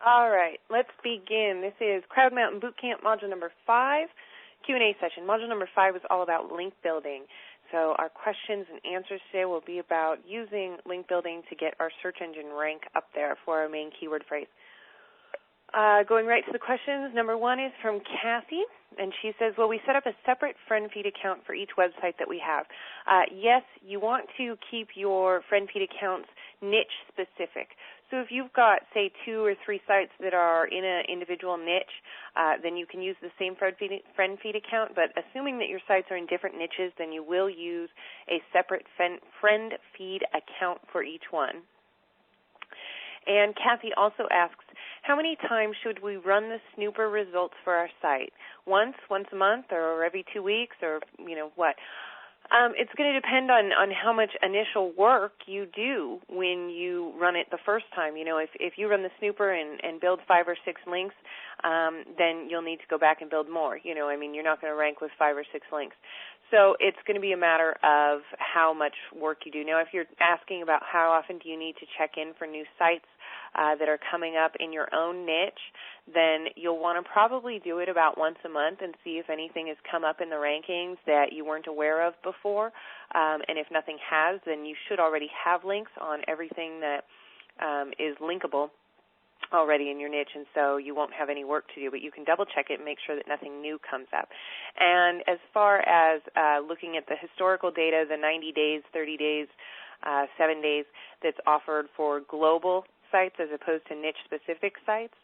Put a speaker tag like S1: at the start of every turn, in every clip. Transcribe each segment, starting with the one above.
S1: All right, let's begin. This is Crowd Mountain Bootcamp module number 5, Q&A session. Module number 5 is all about link building. So our questions and answers today will be about using link building to get our search engine rank up there for our main keyword phrase. Going right to the questions, number 1 is from Kathy, and she says, will we set up a separate friend feed account for each website that we have? Yes, you want to keep your friend feed accounts niche specific. So if you've got, say, 2 or 3 sites that are in an individual niche, then you can use the same friend feed account, but assuming that your sites are in different niches, then you will use a separate friend feed account for each one. And Kathy also asks, how many times should we run the snooper results for our site? Once a month, or every 2 weeks, or, what? It's going to depend on how much initial work you do when you run it the first time. If you run the snooper and build 5 or 6 links, then you'll need to go back and build more. You're not going to rank with 5 or 6 links. So it's going to be a matter of how much work you do. Now, if you're asking about how often do you need to check in for new sites that are coming up in your own niche, then you'll want to probably do it about once a month and see if anything has come up in the rankings that you weren't aware of before. And if nothing has, then you should already have links on everything that is linkable already in your niche, and so you won't have any work to do, but you can double-check it and make sure that nothing new comes up. And as far as looking at the historical data, the 90 days, 30 days, 7 days that's offered for global sites as opposed to niche-specific sites,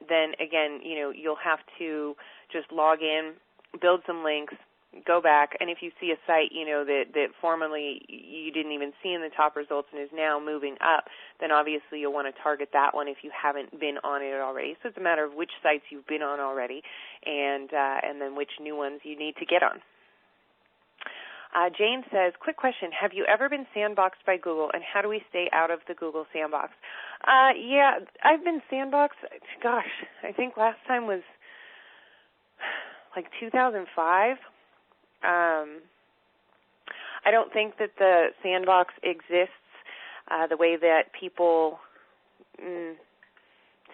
S1: then, again, you'll have to just log in, build some links, go back, and if you see a site, that formerly you didn't even see in the top results and is now moving up, then obviously you'll want to target that one if you haven't been on it already. So it's a matter of which sites you've been on already and then which new ones you need to get on. Jane says, quick question, have you ever been sandboxed by Google, and how do we stay out of the Google sandbox? Yeah, I've been sandboxed, gosh, I think last time was like 2005. I don't think that the sandbox exists the way that people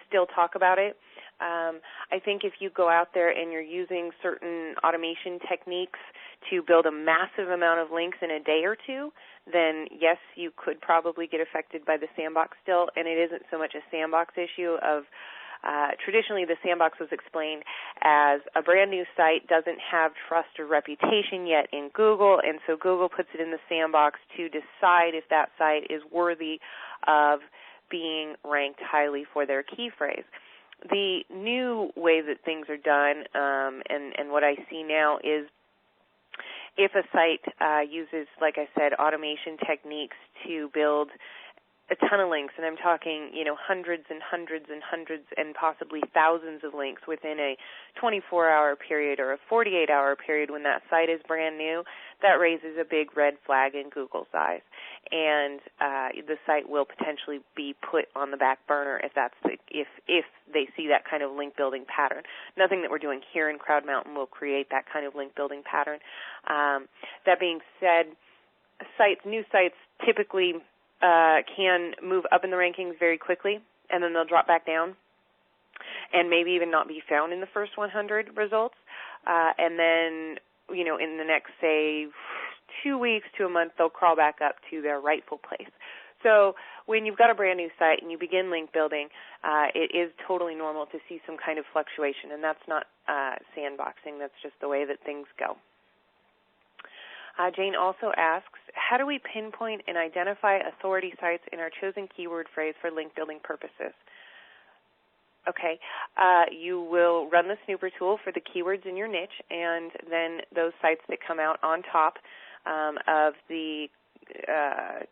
S1: still talk about it. I think if you go out there and you're using certain automation techniques to build a massive amount of links in a day or two, then yes, you could probably get affected by the sandbox still, and it isn't so much a sandbox issue of traditionally, the sandbox was explained as a brand new site doesn't have trust or reputation yet in Google, and so Google puts it in the sandbox to decide if that site is worthy of being ranked highly for their key phrase. The new way that things are done, and what I see now is if a site uses, like I said, automation techniques to build a ton of links, and I'm talking, hundreds and hundreds and hundreds and possibly thousands of links within a 24-hour period or a 48-hour period when that site is brand new, that raises a big red flag in Google's eyes. And the site will potentially be put on the back burner if they see that kind of link building pattern. Nothing that we're doing here in Crowd Mountain will create that kind of link building pattern. That being said, new sites typically can move up in the rankings very quickly, and then they'll drop back down and maybe even not be found in the first 100 results. And then, in the next, say, 2 weeks to a month, they'll crawl back up to their rightful place. So when you've got a brand new site and you begin link building, it is totally normal to see some kind of fluctuation, and that's not sandboxing. That's just the way that things go. Jane also asks, how do we pinpoint and identify authority sites in our chosen keyword phrase for link building purposes? Okay, you will run the snooper tool for the keywords in your niche, and then those sites that come out on top of the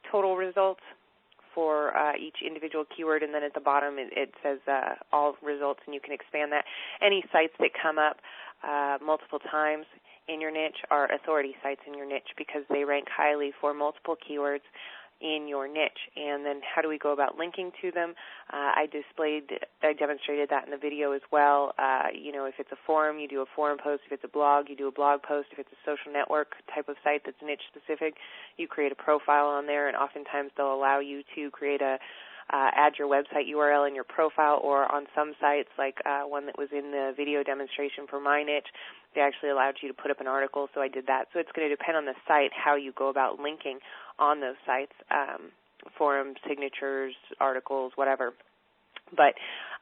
S1: total results for each individual keyword, and then at the bottom it says all results, and you can expand that. Any sites that come up multiple times in your niche are authority sites in your niche because they rank highly for multiple keywords in your niche. And then how do we go about linking to them? I demonstrated that in the video as well. If it's a forum, you do a forum post. If it's a blog, you do a blog post. If it's a social network type of site that's niche specific, you create a profile on there, and oftentimes they'll allow you to create a add your website URL in your profile, or on some sites, like one that was in the video demonstration for my niche, they actually allowed you to put up an article, so I did that. So it's going to depend on the site how you go about linking on those sites, forums, signatures, articles, whatever. But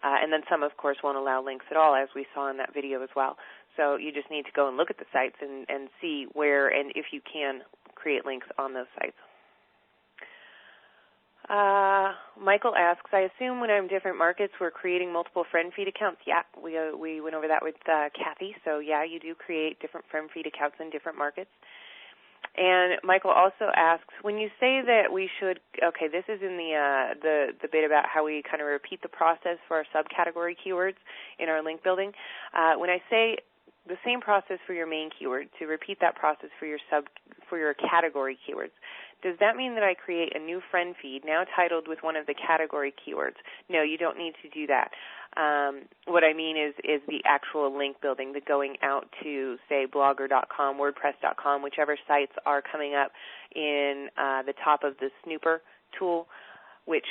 S1: and then some, of course, won't allow links at all, as we saw in that video as well. So you just need to go and look at the sites and see where and if you can create links on those sites. Michael asks, I assume when I'm in different markets, we're creating multiple friend feed accounts. Yeah, we went over that with Kathy. So, yeah, you do create different friend feed accounts in different markets. And Michael also asks, when you say that we should, okay, this is in the bit about how we kind of repeat the process for our subcategory keywords in our link building. When I say the same process for your main keyword, to repeat that process for your category keywords, does that mean that I create a new friend feed now titled with one of the category keywords? No, you don't need to do that. What I mean is the actual link building, the going out to, say, blogger.com, wordpress.com, whichever sites are coming up in the top of the snooper tool, which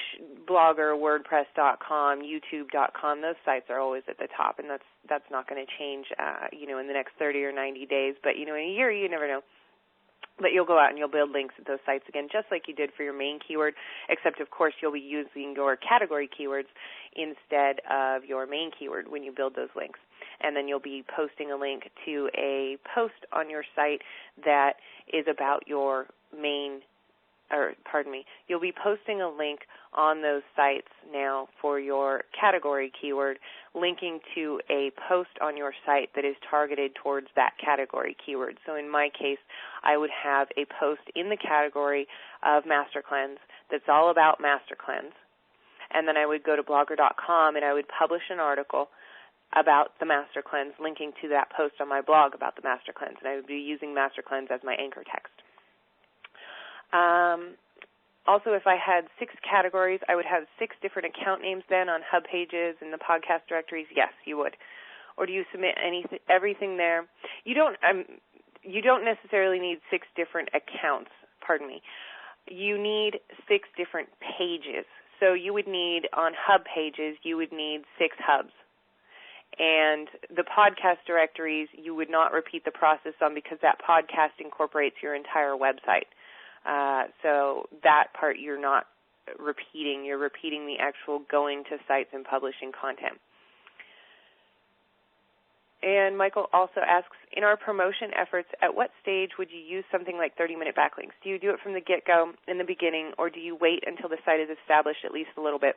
S1: Blogger, wordpress.com, youtube.com, those sites are always at the top, and that's not going to change, in the next 30 or 90 days. But, in a year, you never know. But you'll go out and you'll build links at those sites again, just like you did for your main keyword, except, of course, you'll be using your category keywords instead of your main keyword when you build those links. And then you'll be posting a link to a post on your site that is about your you'll be posting a link on those sites now for your category keyword, linking to a post on your site that is targeted towards that category keyword. So in my case, I would have a post in the category of Master Cleanse that's all about Master Cleanse. And then I would go to blogger.com and I would publish an article about the Master Cleanse, linking to that post on my blog about the Master Cleanse. And I would be using Master Cleanse as my anchor text. Also, if I had 6 categories, I would have 6 different account names then on hub pages and the podcast directories. Yes, you would. Or do you submit everything there? You don't necessarily need 6 different accounts. Pardon me. You need 6 different pages. So you would need, on hub pages, you would need 6 hubs. And the podcast directories, you would not repeat the process on, because that podcast incorporates your entire website. So that part you're not repeating. You're repeating the actual going to sites and publishing content. And Michael also asks, in our promotion efforts, at what stage would you use something like 30-minute backlinks? Do you do it from the get-go in the beginning, or do you wait until the site is established at least a little bit?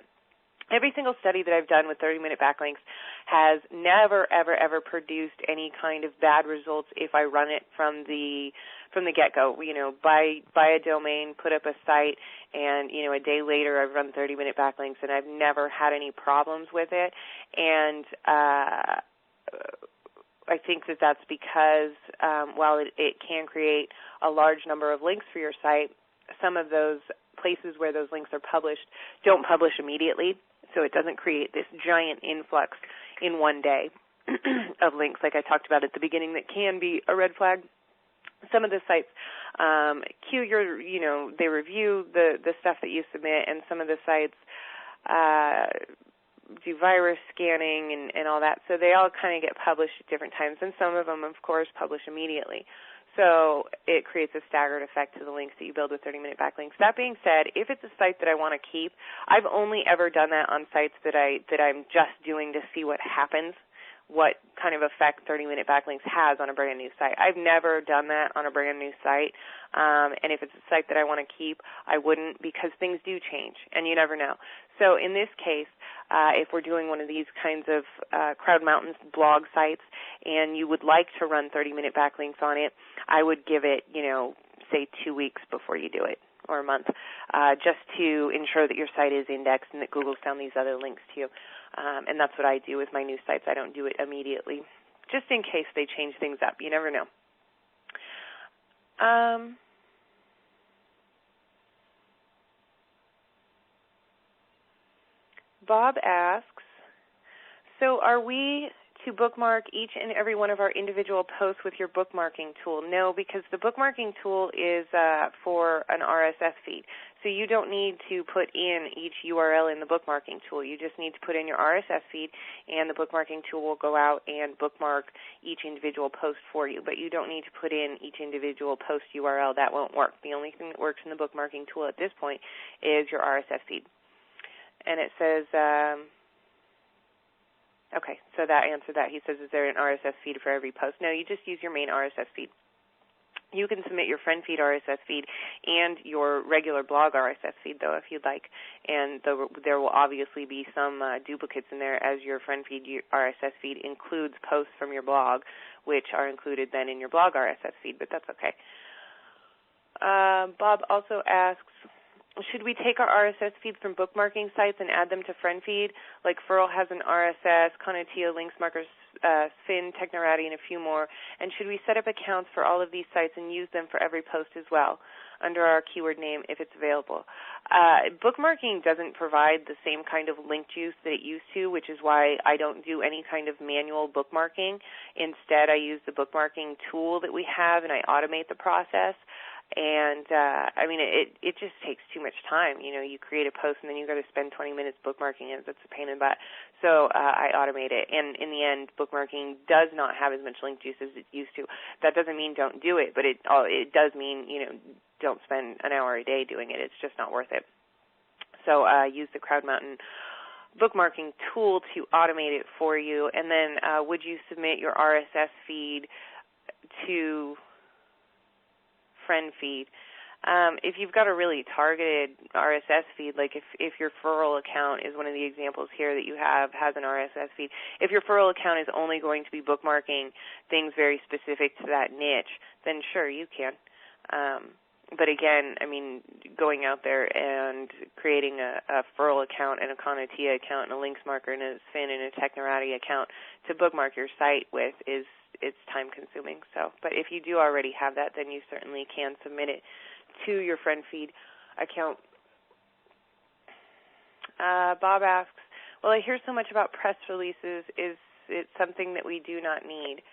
S1: Every single study that I've done with 30-minute backlinks has never, ever, ever produced any kind of bad results if I run it from the get-go. Buy a domain, put up a site, and, a day later I've run 30-minute backlinks, and I've never had any problems with it. And I think that that's because while it can create a large number of links for your site, some of those places where those links are published don't publish immediately. So it doesn't create this giant influx in one day of links like I talked about at the beginning that can be a red flag. Some of the sites they review the stuff that you submit, and some of the sites do virus scanning and all that. So they all kind of get published at different times, and some of them, of course, publish immediately. So it creates a staggered effect to the links that you build with 30-minute backlinks. That being said, if it's a site that I want to keep, I've only ever done that on sites that I'm just doing to see what happens, what kind of effect 30-minute backlinks has on a brand new site. I've never done that on a brand new site, and if it's a site that I want to keep, I wouldn't, because things do change, and you never know. So in this case, if we're doing one of these kinds of Crowd Mountains blog sites and you would like to run 30-minute backlinks on it, I would give it, say 2 weeks before you do it, or a month, just to ensure that your site is indexed and that Google's found these other links to you. And that's what I do with my new sites. I don't do it immediately, just in case they change things up. You never know. Bob asks, so are we to bookmark each and every one of our individual posts with your bookmarking tool? No, because the bookmarking tool is for an RSS feed. So you don't need to put in each URL in the bookmarking tool. You just need to put in your RSS feed, and the bookmarking tool will go out and bookmark each individual post for you. But you don't need to put in each individual post URL. That won't work. The only thing that works in the bookmarking tool at this point is your RSS feed. And it says, okay, so that answered that. He says, is there an RSS feed for every post? No, you just use your main RSS feed. You can submit your friend feed RSS feed and your regular blog RSS feed, though, if you'd like. And there will obviously be some duplicates in there, as your friend feed RSS feed includes posts from your blog, which are included then in your blog RSS feed, but that's okay. Bob also asks, should we take our RSS feeds from bookmarking sites and add them to friend feed? Like Furl has an RSS, Conatia, Links Markers, Fin, Technorati, and a few more. And should we set up accounts for all of these sites and use them for every post as well under our keyword name if it's available? Bookmarking doesn't provide the same kind of link juice that it used to, which is why I don't do any kind of manual bookmarking. Instead, I use the bookmarking tool that we have, and I automate the process. And, I mean, it just takes too much time. You know, you create a post and then you've got to spend 20 minutes bookmarking it. That's a pain in the butt. So I automate it. And in the end, bookmarking does not have as much link juice as it used to. That doesn't mean don't do it, but it does mean, you know, don't spend an hour a day doing it. It's just not worth it. So use the Crowd Mountain bookmarking tool to automate it for you. And then would you submit your RSS feed to friend feed? If you've got a really targeted RSS feed, like if your Furl account is one of the examples here that you have, has an RSS feed, if your Furl account is only going to be bookmarking things very specific to that niche, then sure, you can. But again, I mean, going out there and creating a Furl account and a Conatia account and a Links Marker and a Fin and a Technorati account to bookmark your site with it's time consuming. So, but if you do already have that, then you certainly can submit it to your friend feed account. Bob asks, well, I hear so much about press releases. Is it something that we do not need?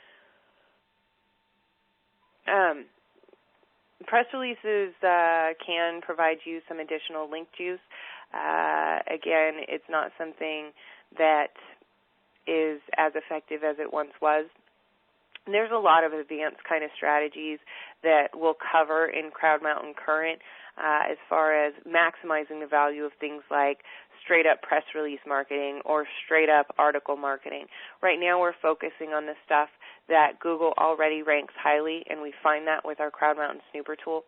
S1: Press releases can provide you some additional link juice. Again, it's not something that is as effective as it once was. There's a lot of advanced kind of strategies that we'll cover in Crowd Mountain Current as far as maximizing the value of things like straight-up press release marketing or straight-up article marketing. Right now we're focusing on the stuff that Google already ranks highly, and we find that with our Crowd Mountain Snooper tool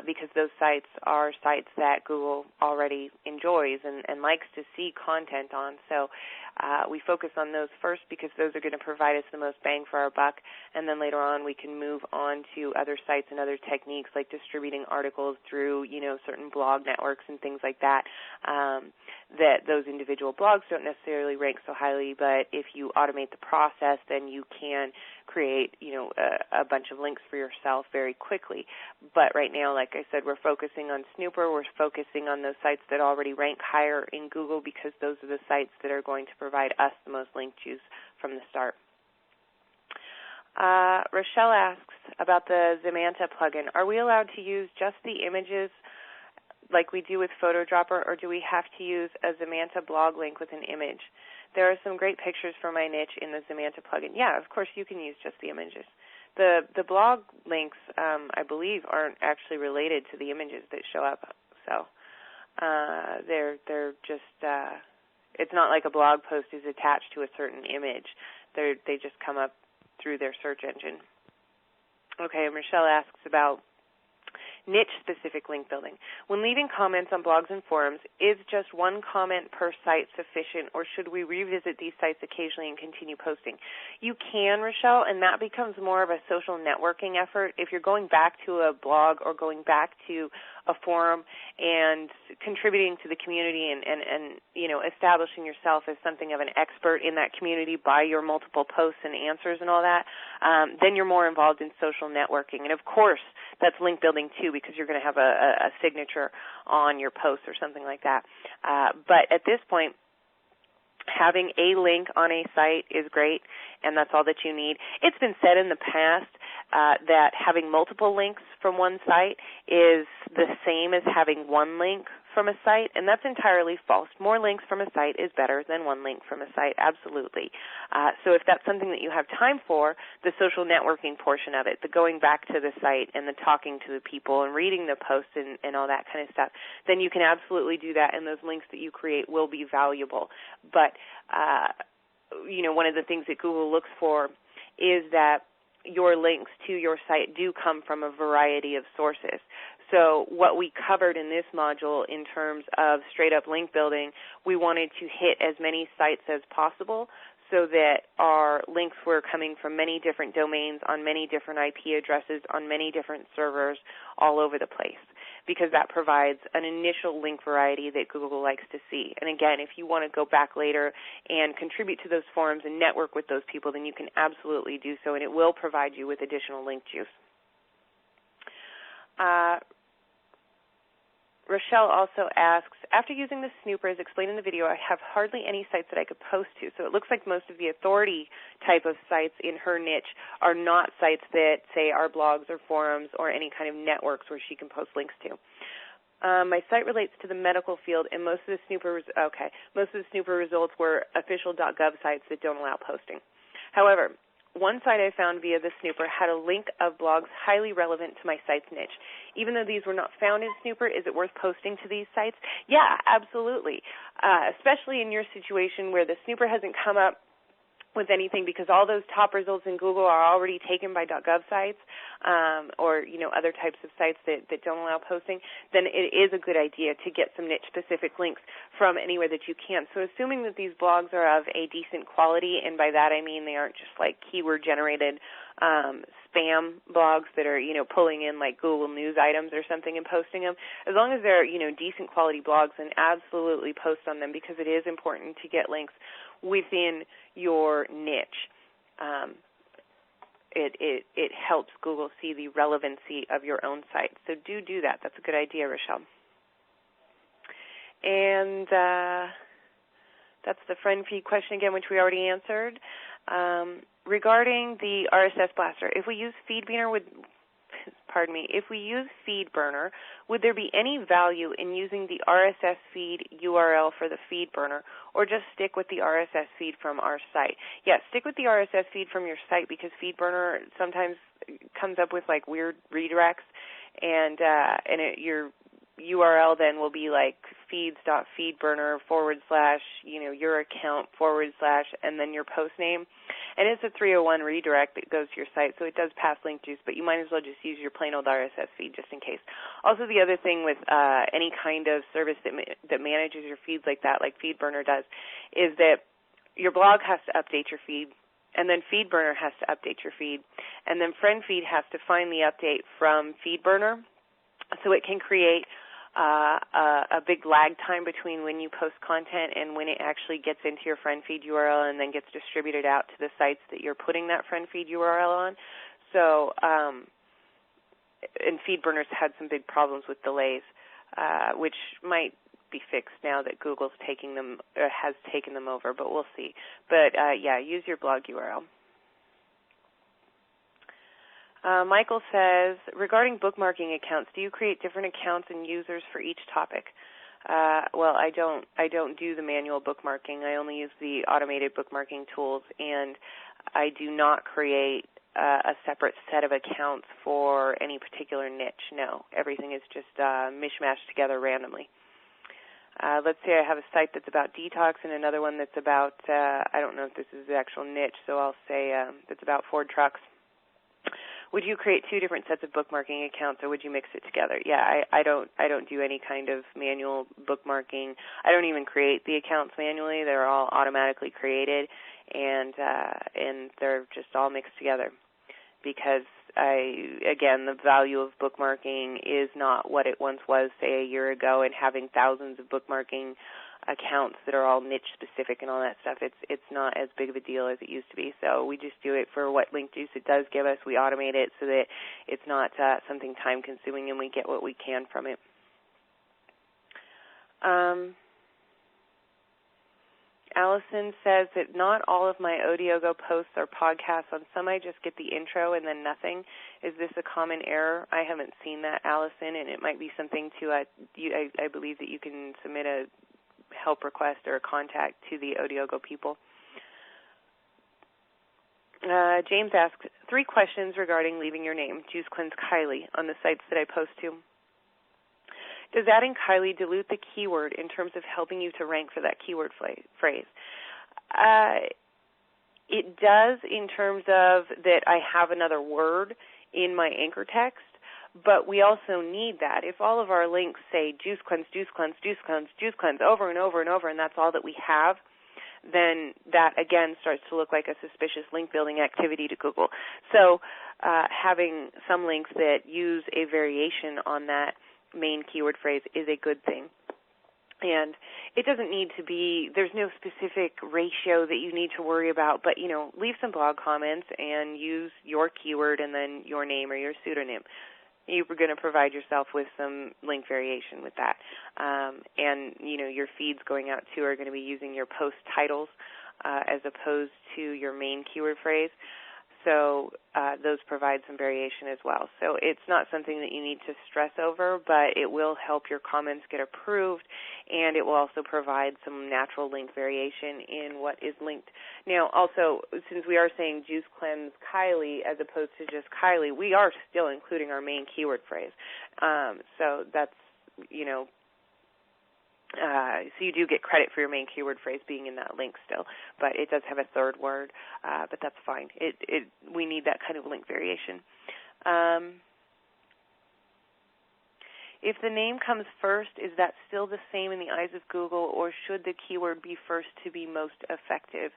S1: because those sites are sites that Google already enjoys and likes to see content on. So we focus on those first because those are going to provide us the most bang for our buck, and then later on we can move on to other sites and other techniques like distributing articles through, you know, certain blog networks and things like that, that those individual blogs don't necessarily rank so highly, but if you automate the process, then you can create, you know, a bunch of links for yourself very quickly. But right now, like I said, we're focusing on Snooper. We're focusing on those sites that already rank higher in Google because those are the sites that are going to provide us the most link juice from the start. Rochelle asks about the Zemanta plugin. Are we allowed to use just the images like we do with PhotoDropper, or do we have to use a Zemanta blog link with an image? There are some great pictures for my niche in the Zemanta plugin. Yeah, of course you can use just the images. The blog links, I believe, aren't actually related to the images that show up. So they're just it's not like a blog post is attached to a certain image. They just come up through their search engine. Okay, and Michelle asks about niche-specific link building. When leaving comments on blogs and forums, is just one comment per site sufficient, or should we revisit these sites occasionally and continue posting? You can, Rochelle, and that becomes more of a social networking effort. If you're going back to a blog or going back to a forum and contributing to the community and you know, establishing yourself as something of an expert in that community by your multiple posts and answers and all that, then you're more involved in social networking. And, of course, that's link building, too, because you're going to have a signature on your post or something like that. But at this point, having a link on a site is great, and that's all that you need. It's been said in the past that having multiple links from one site is the same as having one link from a site, and that's entirely false. More links from a site is better than one link from a site, absolutely. So if that's something that you have time for, the social networking portion of it, the going back to the site and the talking to the people and reading the posts and all that kind of stuff, then you can absolutely do that, and those links that you create will be valuable. But, one of the things that Google looks for is that your links to your site do come from a variety of sources. So what we covered in this module in terms of straight-up link building, we wanted to hit as many sites as possible so that our links were coming from many different domains on many different IP addresses on many different servers all over the place, because that provides an initial link variety that Google likes to see. And again, if you want to go back later and contribute to those forums and network with those people, then you can absolutely do so, and it will provide you with additional link juice. Rochelle also asks, after using the snooper as explained in the video, I have hardly any sites that I could post to. So it looks like most of the authority type of sites in her niche are not sites that, say, are blogs or forums or any kind of networks where she can post links to. My site relates to the medical field, and most of the snooper results were official.gov sites that don't allow posting. However, one site I found via the Snooper had a link of blogs highly relevant to my site's niche. Even though these were not found in Snooper, is it worth posting to these sites? Yeah, absolutely, especially in your situation where the Snooper hasn't come up with anything because all those top results in Google are already taken by .gov sites or other types of sites that don't allow posting, then it is a good idea to get some niche-specific links from anywhere that you can. So assuming that these blogs are of a decent quality, and by that I mean they aren't just like keyword-generated spam blogs that are, pulling in like Google News items or something and posting them, as long as they're, decent quality blogs, then absolutely post on them because it is important to get links within your niche. It helps Google see the relevancy of your own site. So do that. That's a good idea, Rochelle. And that's the friend feed question again, which we already answered. Regarding the RSS blaster, if we use FeedBurner, would there be any value in using the RSS feed URL for the FeedBurner, or just stick with the RSS feed from our site? Yes, stick with the RSS feed from your site because FeedBurner sometimes comes up with like weird redirects, and your URL then will be like feeds.feedburner / your account / and then your post name. And it's a 301 redirect that goes to your site, so it does pass link juice, but you might as well just use your plain old RSS feed just in case. Also, the other thing with any kind of service that manages your feeds like that, like FeedBurner does, is that your blog has to update your feed, and then FeedBurner has to update your feed, and then FriendFeed has to find the update from FeedBurner, so it can create a big lag time between when you post content and when it actually gets into your friend feed URL and then gets distributed out to the sites that you're putting that friend feed URL on. So, and FeedBurner's had some big problems with delays, which might be fixed now that Google's taking them or has taken them over, but we'll see. But use your blog URL. Michael says, regarding bookmarking accounts, do you create different accounts and users for each topic? Well, I don't do the manual bookmarking. I only use the automated bookmarking tools, and I do not create a separate set of accounts for any particular niche. No, everything is just mishmashed together randomly. Let's say I have a site that's about detox and another one that's about, I don't know if this is the actual niche, so I'll say that's about Ford trucks. Would you create two different sets of bookmarking accounts, or would you mix it together? Yeah, I don't do any kind of manual bookmarking. I don't even create the accounts manually. They're all automatically created, and they're just all mixed together. Because again, the value of bookmarking is not what it once was, say, a year ago, and having thousands of bookmarking accounts that are all niche specific and all that stuff, it's not as big of a deal as it used to be. So we just do it for what link juice it does give us. We automate it so that it's not something time consuming, and we get what we can from it. Allison says that not all of my Odiogo posts are podcasts. On some I just get the intro and then nothing. Is this a common error? I haven't seen that, Allison, and it might be something to, I believe that you can submit a help request or a contact to the Odiogo people. James asks 3 questions regarding leaving your name, Juice Cleanse Kylie, on the sites that I post to. Does adding Kylie dilute the keyword in terms of helping you to rank for that keyword phrase? It does in terms of that I have another word in my anchor text, but we also need that. If all of our links say juice cleanse, juice cleanse, juice cleanse, juice cleanse over and over and over, and that's all that we have, then that, again, starts to look like a suspicious link-building activity to Google. So having some links that use a variation on that main keyword phrase is a good thing. And it doesn't need to be, there's no specific ratio that you need to worry about, but, leave some blog comments and use your keyword and then your name or your pseudonym. You're going to provide yourself with some link variation with that. And, your feeds going out to are going to be using your post titles as opposed to your main keyword phrase. So those provide some variation as well. So it's not something that you need to stress over, but it will help your comments get approved, and it will also provide some natural link variation in what is linked. Now, also, since we are saying Juice Cleanse Kylie as opposed to just Kylie, we are still including our main keyword phrase. So that's, so you do get credit for your main keyword phrase being in that link still, but it does have a third word, but that's fine. We need that kind of link variation. If the name comes first, is that still the same in the eyes of Google, or should the keyword be first to be most effective?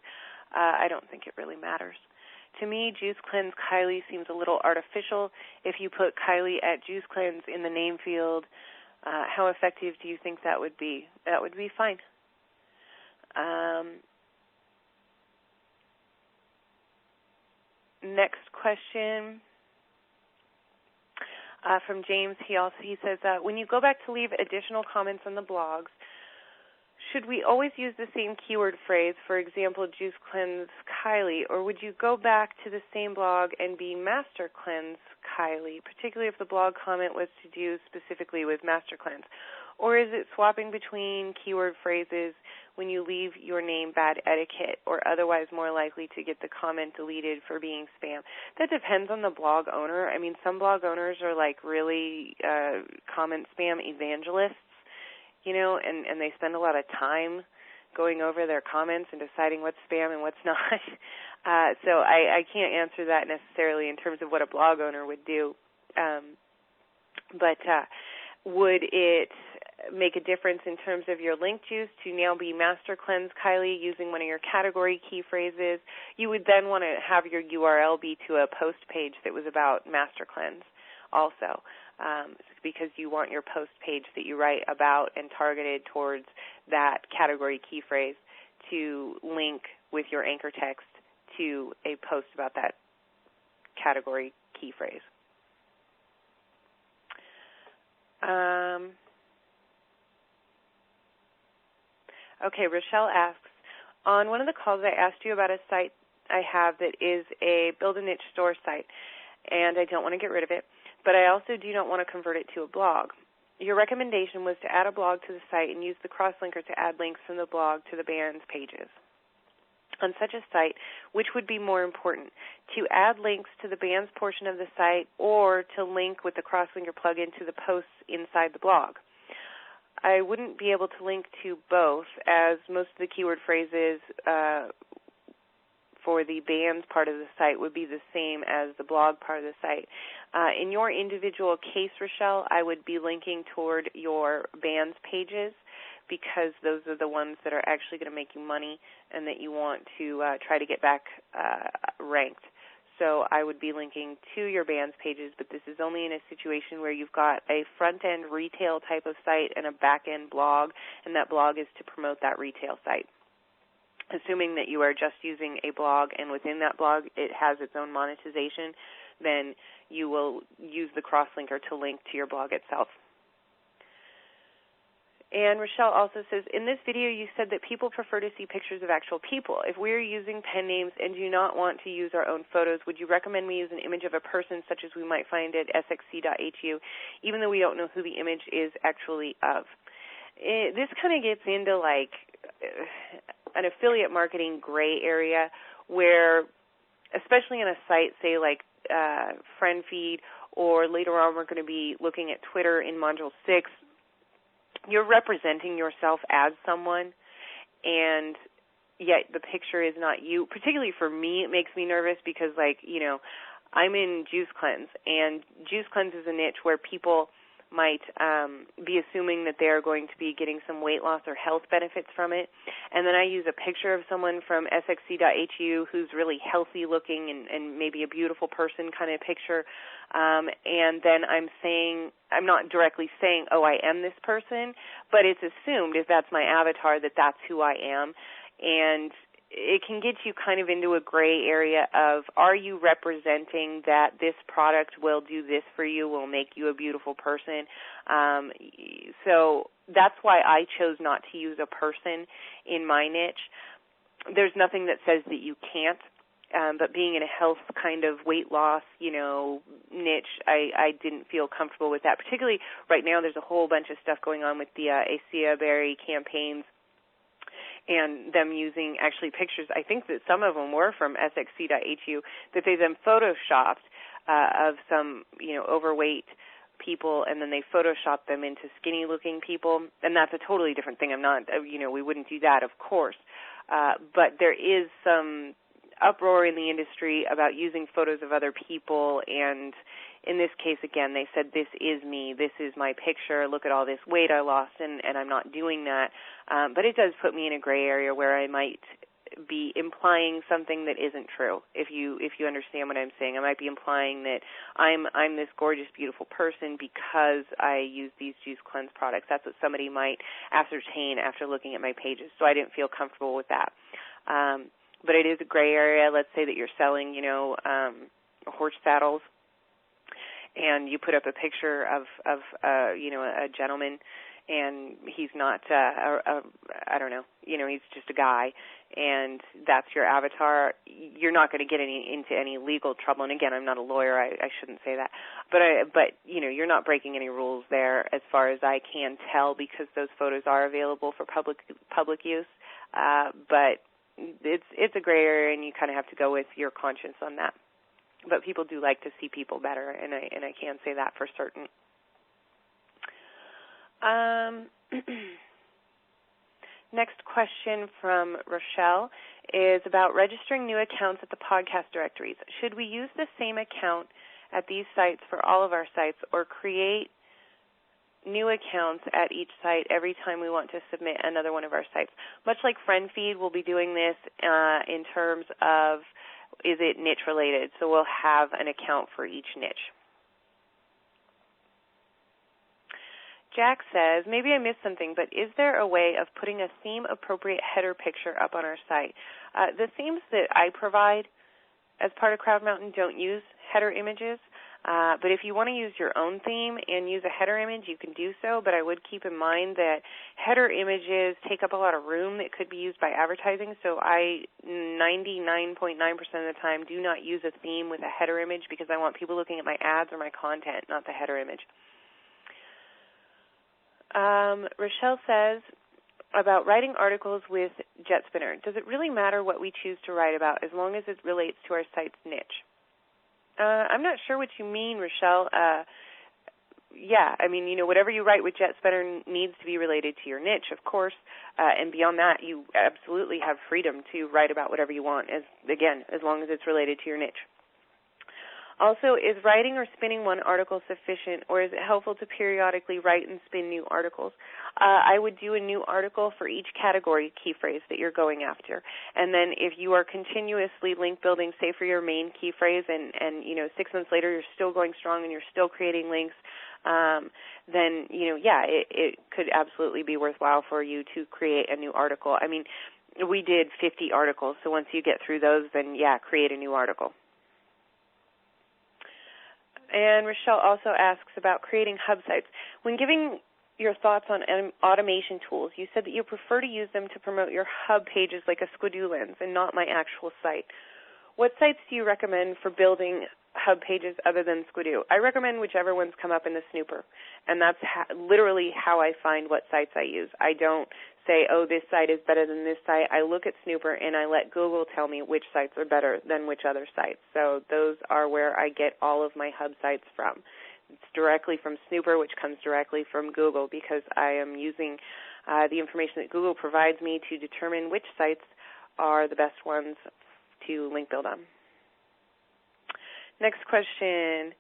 S1: I don't think it really matters. To me, Juice Cleanse Kylie seems a little artificial. If you put Kylie at Juice Cleanse in the name field, how effective do you think that would be? That would be fine. Next question from James. He says, when you go back to leave additional comments on the blogs, should we always use the same keyword phrase, for example, Juice Cleanse Kylie, or would you go back to the same blog and be Master Cleanse Kylie, particularly if the blog comment was to do specifically with Master Cleanse? Or is it swapping between keyword phrases when you leave your name bad etiquette, or otherwise more likely to get the comment deleted for being spam? That depends on the blog owner. I mean, some blog owners are like really comment spam evangelists, and they spend a lot of time going over their comments and deciding what's spam and what's not. So I can't answer that necessarily in terms of what a blog owner would do. But would it make a difference in terms of your link juice to now be Master Cleanse Kylie using one of your category key phrases? You would then want to have your URL be to a post page that was about Master Cleanse also, because you want your post page that you write about and targeted towards that category key phrase to link with your anchor text to a post about that category key phrase. Okay, Rochelle asks, on one of the calls I asked you about a site I have that is a Build a Niche Store site, and I don't want to get rid of it, but I also do not want to convert it to a blog. Your recommendation was to add a blog to the site and use the crosslinker to add links from the blog to the band's pages. On such a site, which would be more important, to add links to the band's portion of the site or to link with the crosslinker plugin to the posts inside the blog? I wouldn't be able to link to both, as most of the keyword phrases for the band's part of the site would be the same as the blog part of the site. In your individual case, Rochelle, I would be linking toward your band's pages, because those are the ones that are actually going to make you money and that you want to try to get back ranked. So I would be linking to your band's pages, but this is only in a situation where you've got a front-end retail type of site and a back-end blog, and that blog is to promote that retail site. Assuming that you are just using a blog and within that blog it has its own monetization, then you will use the crosslinker to link to your blog itself. And Rochelle also says, in this video you said that people prefer to see pictures of actual people. If we're using pen names and do not want to use our own photos, would you recommend we use an image of a person such as we might find at sxc.hu, even though we don't know who the image is actually of? This kind of gets into like an affiliate marketing gray area where, especially in a site, say like FriendFeed, or later on we're going to be looking at Twitter in Module 6, you're representing yourself as someone, and yet the picture is not you. Particularly for me, it makes me nervous because, like, you know, I'm in Juice Cleanse, and Juice Cleanse is a niche where people might be assuming that they're going to be getting some weight loss or health benefits from it. And then I use a picture of someone from sxc.hu who's really healthy looking and maybe a beautiful person kind of picture. And then I'm not directly saying, oh, I am this person, but it's assumed if that's my avatar that that's who I am. And it can get you kind of into a gray area of, are you representing that this product will do this for you, will make you a beautiful person? So that's why I chose not to use a person in my niche. There's nothing that says that you can't, but being in a health kind of weight loss, you know, niche, I didn't feel comfortable with that. Particularly right now there's a whole bunch of stuff going on with the Acea Berry campaigns, and them using actually pictures, I think that some of them were from sxc.hu, that they then photoshopped of some, you know, overweight people, and then they photoshopped them into skinny-looking people, and that's a totally different thing. I'm not, you know, we wouldn't do that, of course, but there is some uproar in the industry about using photos of other people, and in this case, again, they said, this is me, this is my picture, look at all this weight I lost, and I'm not doing that. But it does put me in a gray area where I might be implying something that isn't true, if you understand what I'm saying. I might be implying that I'm this gorgeous, beautiful person because I use these Juice Cleanse products. That's what somebody might ascertain after looking at my pages, so I didn't feel comfortable with that. But it is a gray area. Let's say that you're selling, you know, horse saddles, and you put up a picture of you know, a gentleman, and he's not, I don't know, you know, he's just a guy, and that's your avatar. You're not going to get into any legal trouble. And again, I'm not a lawyer. I shouldn't say that. But you know, you're not breaking any rules there, as far as I can tell, because those photos are available for public use. But it's a gray area, and you kind of have to go with your conscience on that. But people do like to see people better, and I can say that for certain. Next question from Rochelle is about registering new accounts at the podcast directories. Should we use the same account at these sites for all of our sites, or create new accounts at each site every time we want to submit another one of our sites? Much like FriendFeed, we'll be doing this in terms of, is it niche related? So we'll have an account for each niche. Jack says, maybe I missed something, but is there a way of putting a theme-appropriate header picture up on our site? The themes that I provide as part of Crowd Mountain don't use header images, but if you want to use your own theme and use a header image, you can do so, but I would keep in mind that header images take up a lot of room that could be used by advertising, so I 99.9% of the time do not use a theme with a header image, because I want people looking at my ads or my content, not the header image. Rochelle says about writing articles with JetSpinner. Does it really matter what we choose to write about as long as it relates to our site's niche? I'm not sure what you mean, Rochelle. Yeah, I mean, you know, whatever you write with JetSpinner needs to be related to your niche, of course, and beyond that, you absolutely have freedom to write about whatever you want, as long as it's related to your niche. Also, is writing or spinning one article sufficient, or is it helpful to periodically write and spin new articles? I would do a new article for each category key phrase that you're going after. And then if you are continuously link building, say for your main key phrase, and you know, 6 months later you're still going strong and you're still creating links, then, you know, yeah, it could absolutely be worthwhile for you to create a new article. I mean, we did 50 articles, so once you get through those, then, yeah, create a new article. And Rochelle also asks about creating hub sites. When giving your thoughts on automation tools. You said that you prefer to use them to promote your hub pages like a Squidoo lens and not my actual site. What sites do you recommend for building hub pages other than Squidoo? I recommend whichever ones come up in the snooper, and that's literally how I find what sites I use. I don't say, oh, this site is better than this site. I look at Snooper, and I let Google tell me which sites are better than which other sites. So those are where I get all of my hub sites from. It's directly from Snooper, which comes directly from Google, because I am using the information that Google provides me to determine which sites are the best ones to link build on. Next question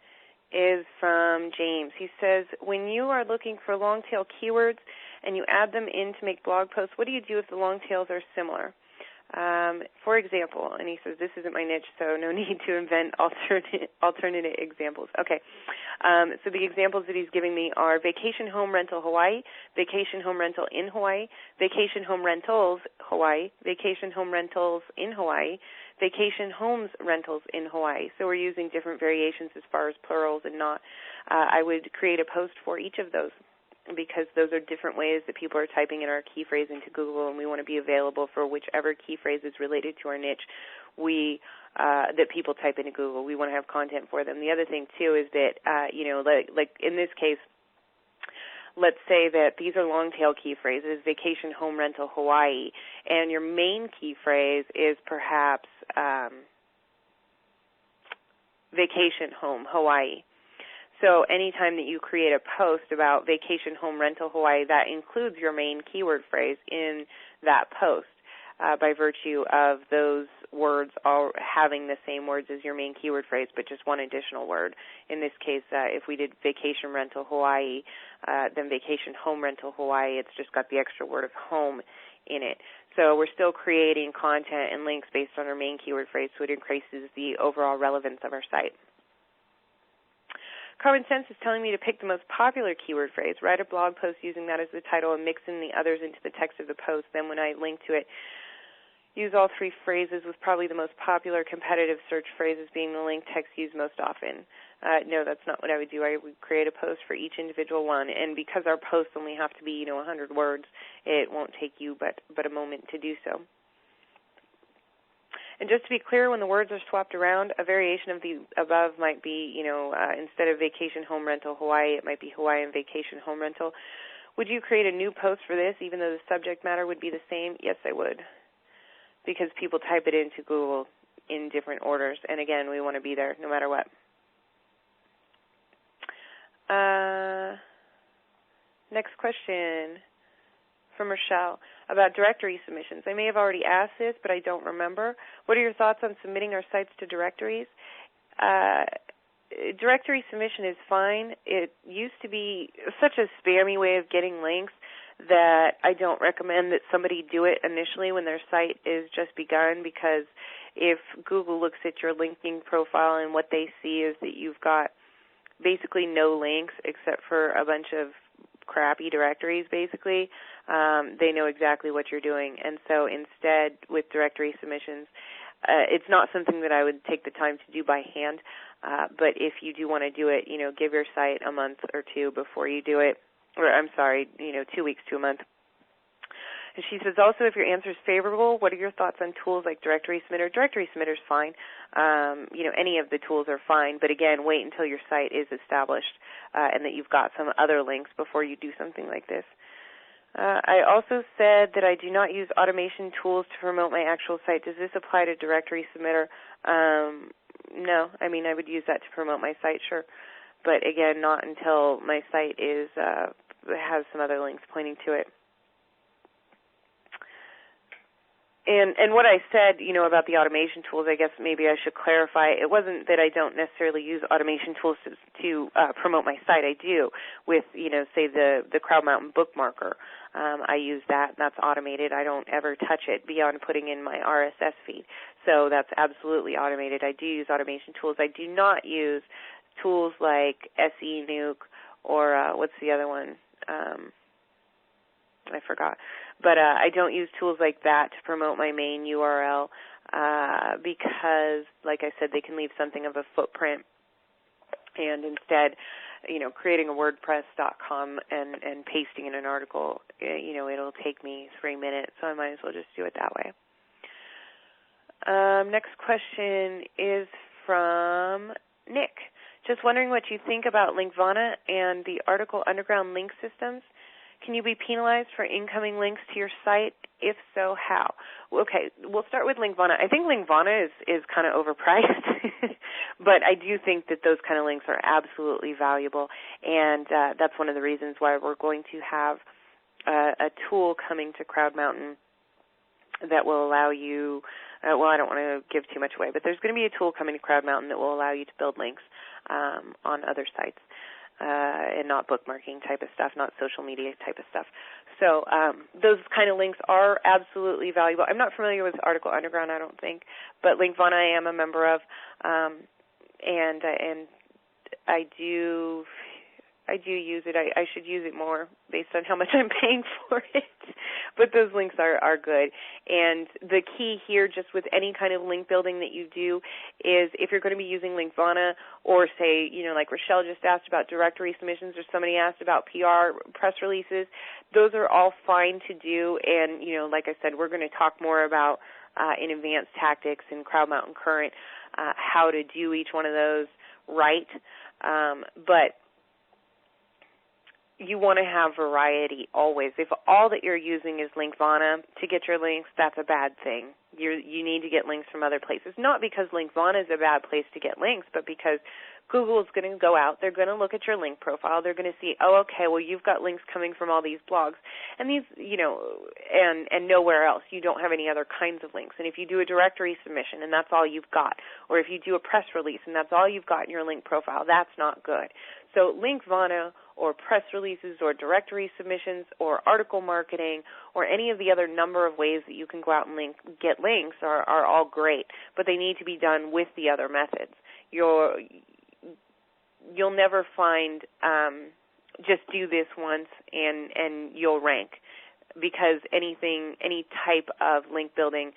S1: is from James. He says, when you are looking for long-tail keywords and you add them in to make blog posts, what do you do if the long tails are similar? For example, and he says, this isn't my niche, so no need to invent alternate examples. Okay, so the examples that he's giving me are vacation home rental Hawaii, vacation home rental in Hawaii, vacation home rentals Hawaii, vacation home rentals in Hawaii, vacation homes rentals in Hawaii. So we're using different variations as far as plurals and not. I would create a post for each of those, because those are different ways that people are typing in our key phrase into Google, and we want to be available for whichever key phrase is related to our niche that people type into Google. We want to have content for them. The other thing, too, is that, like in this case, let's say that these are long-tail key phrases, vacation home rental Hawaii, and your main key phrase is perhaps vacation home Hawaii. So anytime that you create a post about vacation home rental Hawaii, that includes your main keyword phrase in that post by virtue of those words all having the same words as your main keyword phrase, but just one additional word. In this case, if we did vacation rental Hawaii, then vacation home rental Hawaii, it's just got the extra word of home in it. So we're still creating content and links based on our main keyword phrase, so it increases the overall relevance of our site. Common Sense is telling me to pick the most popular keyword phrase, write a blog post using that as the title, and mix in the others into the text of the post. Then when I link to it, use all three phrases with probably the most popular competitive search phrases being the link text used most often. No, that's not what I would do. I would create a post for each individual one, and because our posts only have to be, 100 words, it won't take you but a moment to do so. And just to be clear, when the words are swapped around, a variation of the above might be, instead of vacation home rental Hawaii, it might be Hawaiian vacation home rental. Would you create a new post for this, even though the subject matter would be the same? Yes, I would, because people type it into Google in different orders. And, again, we want to be there no matter what. Next question from Rochelle about directory submissions. I may have already asked this, but I don't remember. What are your thoughts on submitting our sites to directories? Directory submission is fine. It used to be such a spammy way of getting links that I don't recommend that somebody do it initially when their site is just begun, because if Google looks at your linking profile and what they see is that you've got basically no links except for a bunch of crappy directories, basically, they know exactly what you're doing. And so instead, with directory submissions, it's not something that I would take the time to do by hand, but if you do want to do it, give your site a month or two before you do it, or 2 weeks to a month. And she says, also, if your answer is favorable, what are your thoughts on tools like Directory Submitter? Directory Submitter is fine. Any of the tools are fine, but again, wait until your site is established and that you've got some other links before you do something like this. I also said that I do not use automation tools to promote my actual site. Does this apply to Directory Submitter? No. I would use that to promote my site, sure. But again, not until my site has some other links pointing to it. And what I said, about the automation tools, I guess maybe I should clarify. It wasn't that I don't necessarily use automation tools to promote my site. I do with, say the Crowd Mountain bookmarker. I use that. That's automated. I don't ever touch it beyond putting in my RSS feed. So that's absolutely automated. I do use automation tools. I do not use tools like SE Nuke or what's the other one? I forgot. But I don't use tools like that to promote my main URL because, like I said, they can leave something of a footprint. And instead, creating a WordPress.com and pasting in an article, it'll take me 3 minutes, so I might as well just do it that way. Next question is from Nick. Just wondering what you think about Linkvana and the article Underground Link Systems. Can you be penalized for incoming links to your site? If so, how? Okay, we'll start with Linkvana. I think Linkvana is kind of overpriced, but I do think that those kind of links are absolutely valuable, and that's one of the reasons why we're going to have a tool coming to Crowd Mountain that will allow you, I don't want to give too much away, but there's going to be a tool coming to Crowd Mountain that will allow you to build links on other sites. And not bookmarking type of stuff, not social media type of stuff. So those kind of links are absolutely valuable. I'm not familiar with Article Underground, I don't think, but Linkvana I am a member of, and I do use it. I should use it more based on how much I'm paying for it. But those links are good. And the key here, just with any kind of link building that you do, is if you're going to be using Linkvana, or say, like Rochelle just asked about directory submissions, or somebody asked about PR press releases, those are all fine to do. And, like I said, we're going to talk more about in advanced tactics in Crowd Mountain Current how to do each one of those right. But you want to have variety always. If all that you're using is Linkvana to get your links, that's a bad thing. You need to get links from other places, not because Linkvana is a bad place to get links, but because Google is going to go out, they're going to look at your link profile, they're going to see, oh, okay, well, you've got links coming from all these blogs, and these, and nowhere else. You don't have any other kinds of links. And if you do a directory submission and that's all you've got, or if you do a press release and that's all you've got in your link profile, that's not good. So Linkvana, or press releases, or directory submissions, or article marketing, or any of the other number of ways that you can go out and get links are all great, but they need to be done with the other methods. You'll never find just do this once and you'll rank, because any type of link building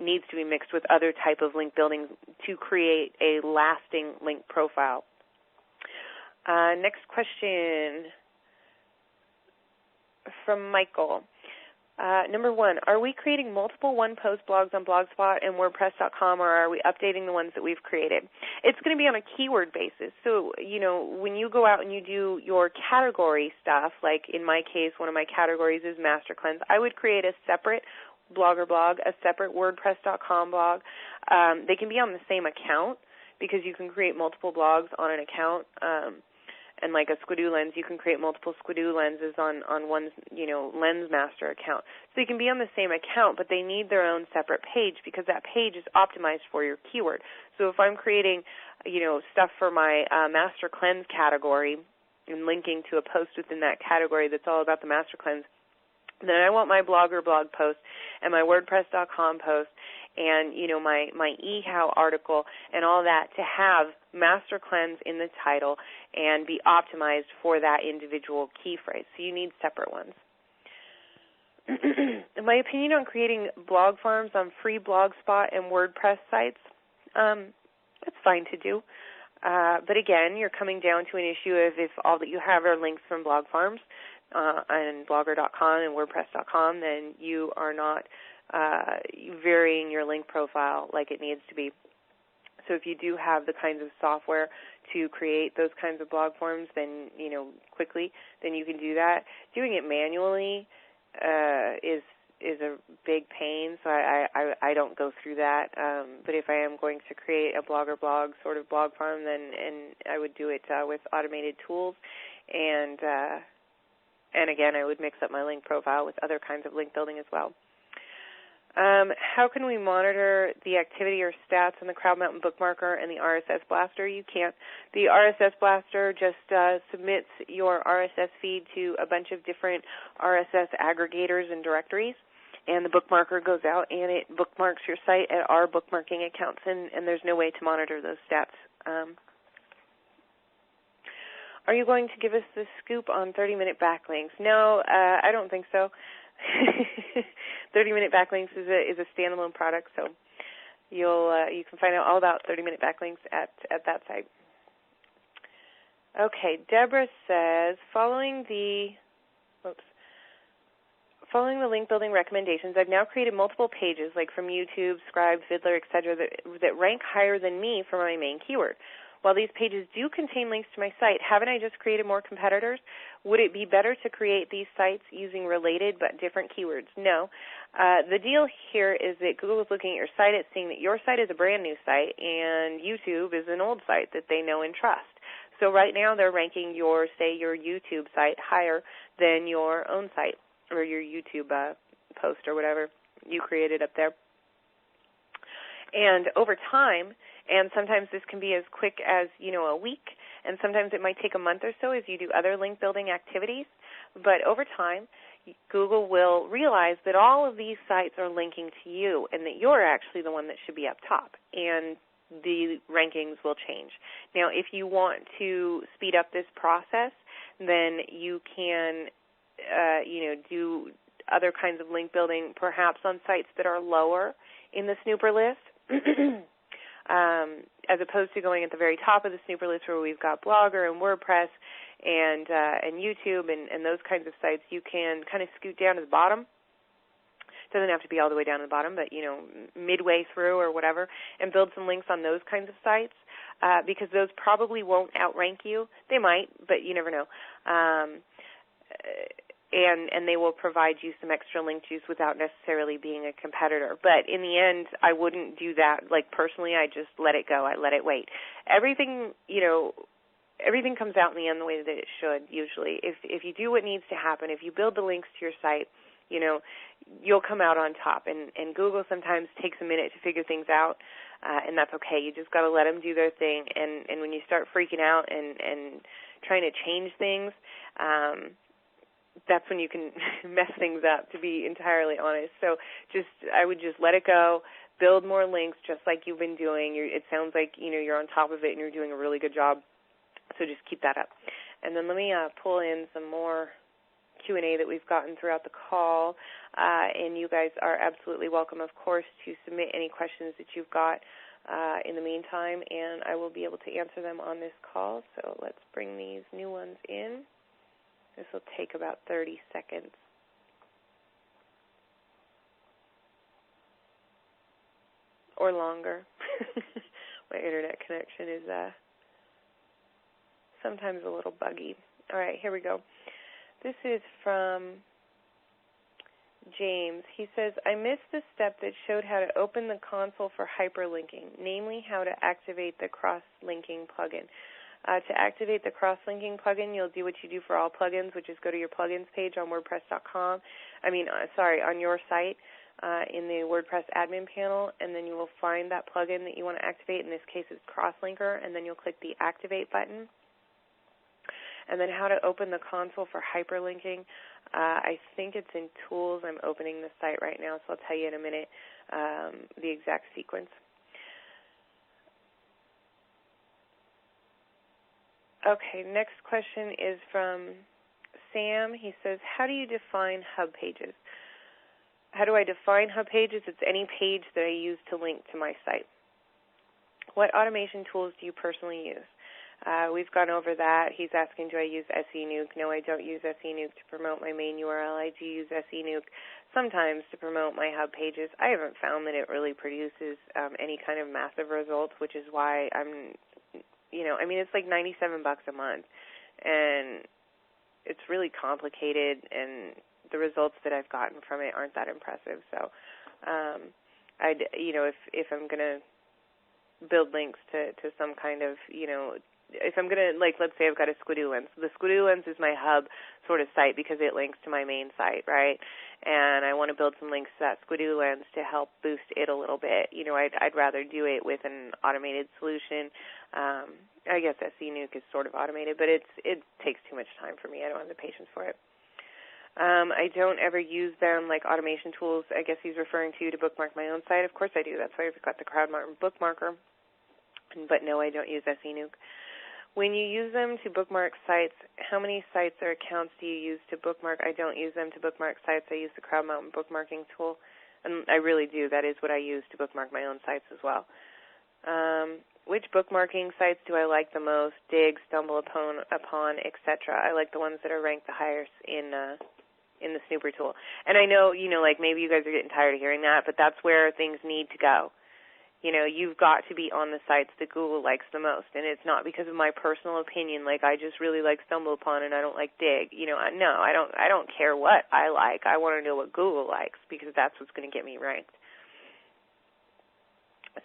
S1: needs to be mixed with other type of link building to create a lasting link profile. Next question from Michael. Number 1, are we creating multiple one-post blogs on Blogspot and WordPress.com, or are we updating the ones that we've created? It's going to be on a keyword basis. So, when you go out and you do your category stuff, like in my case, one of my categories is Master Cleanse, I would create a separate Blogger blog, a separate WordPress.com blog. They can be on the same account, because you can create multiple blogs on an account. And like a Squidoo Lens, you can create multiple Squidoo Lenses on one, Lens Master account. So they can be on the same account, but they need their own separate page, because that page is optimized for your keyword. So if I'm creating, stuff for my Master Cleanse category and linking to a post within that category that's all about the Master Cleanse, then I want my Blogger blog post and my WordPress.com post and, my eHow article and all that to have Master Cleanse in the title and be optimized for that individual key phrase. So you need separate ones. In my opinion on creating blog farms on free Blogspot and WordPress sites, it's fine to do. But again, you're coming down to an issue of if all that you have are links from blog farms and blogger.com and WordPress.com, then you are not varying your link profile like it needs to be. So if you do have the kinds of software to create those kinds of blog forms, then, quickly, then you can do that. Doing it manually is a big pain, so I don't go through that. But if I am going to create a blogger blog sort of blog farm, then I would do it with automated tools, and again, I would mix up my link profile with other kinds of link building as well. How can we monitor the activity or stats on the Crowd Mountain Bookmarker and the RSS Blaster? You can't. The RSS Blaster just submits your RSS feed to a bunch of different RSS aggregators and directories, and the Bookmarker goes out and it bookmarks your site at our bookmarking accounts, and there's no way to monitor those stats. Are you going to give us the scoop on 30-minute backlinks? No, I don't think so. 30-minute backlinks is a standalone product, so you can find out all about 30-minute backlinks at that site. Okay, Deborah says, following the link building recommendations, I've now created multiple pages, like from YouTube, Scribe, Fiddler, etc., that rank higher than me for my main keyword. While these pages do contain links to my site, haven't I just created more competitors? Would it be better to create these sites using related but different keywords? No. The deal here is that Google is looking at your site, it's seeing that your site is a brand new site, and YouTube is an old site that they know and trust. So right now they're ranking your YouTube site higher than your own site or your YouTube post or whatever you created up there. And over time, and sometimes this can be as quick as, a week, and sometimes it might take a month or so as you do other link building activities, but over time, Google will realize that all of these sites are linking to you and that you're actually the one that should be up top, and the rankings will change. Now, if you want to speed up this process, then you can, do other kinds of link building, perhaps on sites that are lower in the snooper list, as opposed to going at the very top of the snooper list where we've got Blogger and WordPress and YouTube and those kinds of sites. You can kind of scoot down to the bottom. It doesn't have to be all the way down to the bottom, but, midway through or whatever, and build some links on those kinds of sites because those probably won't outrank you. They might, but you never know. And they will provide you some extra link juice without necessarily being a competitor. But in the end, I wouldn't do that. Like, personally, I just let it go. I let it wait. Everything comes out in the end the way that it should, usually. If you do what needs to happen, if you build the links to your site, you'll come out on top. And Google sometimes takes a minute to figure things out, and that's okay. You just got to let them do their thing. And when you start freaking out and trying to change things, that's when you can mess things up, to be entirely honest. So I would just let it go, build more links just like you've been doing. It sounds like, you're on top of it and you're doing a really good job. So just keep that up. And then let me pull in some more Q&A that we've gotten throughout the call. And you guys are absolutely welcome, of course, to submit any questions that you've got in the meantime, and I will be able to answer them on this call. So let's bring these new ones in. This will take about 30 seconds. Or longer. My internet connection is sometimes a little buggy. All right, here we go. This is from James. He says, I missed the step that showed how to open the console for hyperlinking, namely how to activate the cross-linking plugin. To activate the cross-linking plugin, you'll do what you do for all plugins, which is go to your plugins page on WordPress.com. On your site in the WordPress admin panel, and then you will find that plugin that you want to activate. In this case, it's Crosslinker, and then you'll click the Activate button. And then how to open the console for hyperlinking. I think it's in Tools. I'm opening the site right now, so I'll tell you in a minute the exact sequence. Okay, next question is from Sam. He says, how do you define hub pages? How do I define hub pages? It's any page that I use to link to my site. What automation tools do you personally use? We've gone over that. He's asking, do I use SENuke? No, I don't use SENuke to promote my main URL. I do use SENuke sometimes to promote my hub pages. I haven't found that it really produces any kind of massive results, which is why it's like $97 a month, and it's really complicated, and the results that I've gotten from it aren't that impressive. So, if I'm going to build links to some kind of, if I'm going to, let's say I've got a Squidoo Lens. The Squidoo Lens is my hub sort of site because it links to my main site, right? And I want to build some links to that Squidoo Lens to help boost it a little bit. I'd rather do it with an automated solution. I guess SENuke is sort of automated, but it takes too much time for me. I don't have the patience for it. I don't ever use them like automation tools. I guess he's referring to bookmark my own site. Of course I do. That's why I've got the CrowdSourced bookmarker. But no, I don't use SENuke. When you use them to bookmark sites, how many sites or accounts do you use to bookmark? I don't use them to bookmark sites. I use the CrowdSourced bookmarking tool, and I really do. That is what I use to bookmark my own sites as well. Which bookmarking sites do I like the most? Dig, Stumble Upon, etc. I like the ones that are ranked the highest in the Snooper tool. And I know, like maybe you guys are getting tired of hearing that, but that's where things need to go. You've got to be on the sites that Google likes the most, and it's not because of my personal opinion. Like I just really like Stumble Upon and I don't like Dig. No, I don't care what I like. I want to know what Google likes because that's what's going to get me ranked.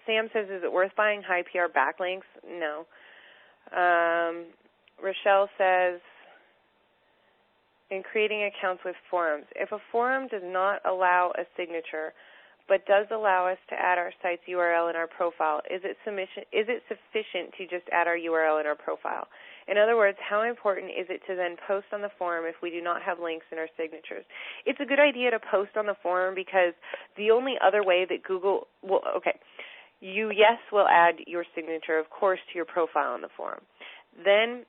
S1: Sam says, is it worth buying high PR backlinks? No. Rochelle says, in creating accounts with forums, if a forum does not allow a signature but does allow us to add our site's URL in our profile, is it sufficient to just add our URL in our profile? In other words, how important is it to then post on the forum if we do not have links in our signatures? It's a good idea to post on the forum because the only other way that Google will, you will add your signature, of course, to your profile on the forum. Then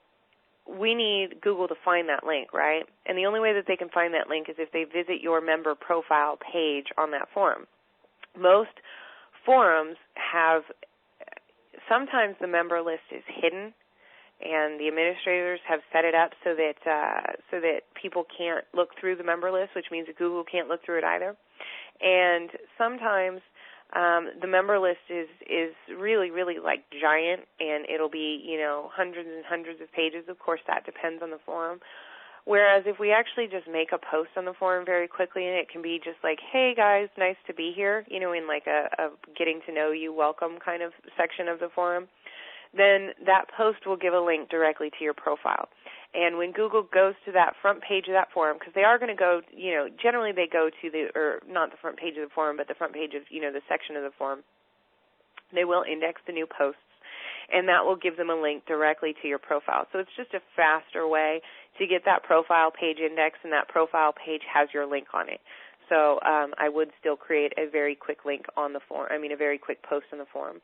S1: we need Google to find that link, right? And the only way that they can find that link is if they visit your member profile page on that forum. Most forums have, sometimes the member list is hidden, and the administrators have set it up so that people can't look through the member list, which means that Google can't look through it either. And sometimes the member list is really, really like giant, and it'll be, hundreds and hundreds of pages. Of course, that depends on the forum. Whereas if we actually just make a post on the forum very quickly, and it can be just like, hey, guys, nice to be here, in like a getting to know you, welcome kind of section of the forum, then that post will give a link directly to your profile. And when Google goes to that front page of that forum, because they are going to go, generally they go to not the front page of the forum, but the front page of, the section of the forum, they will index the new posts, and that will give them a link directly to your profile. So it's just a faster way to get that profile page indexed, and that profile page has your link on it. So I would still create a very quick link on the forum, a very quick post on the forum.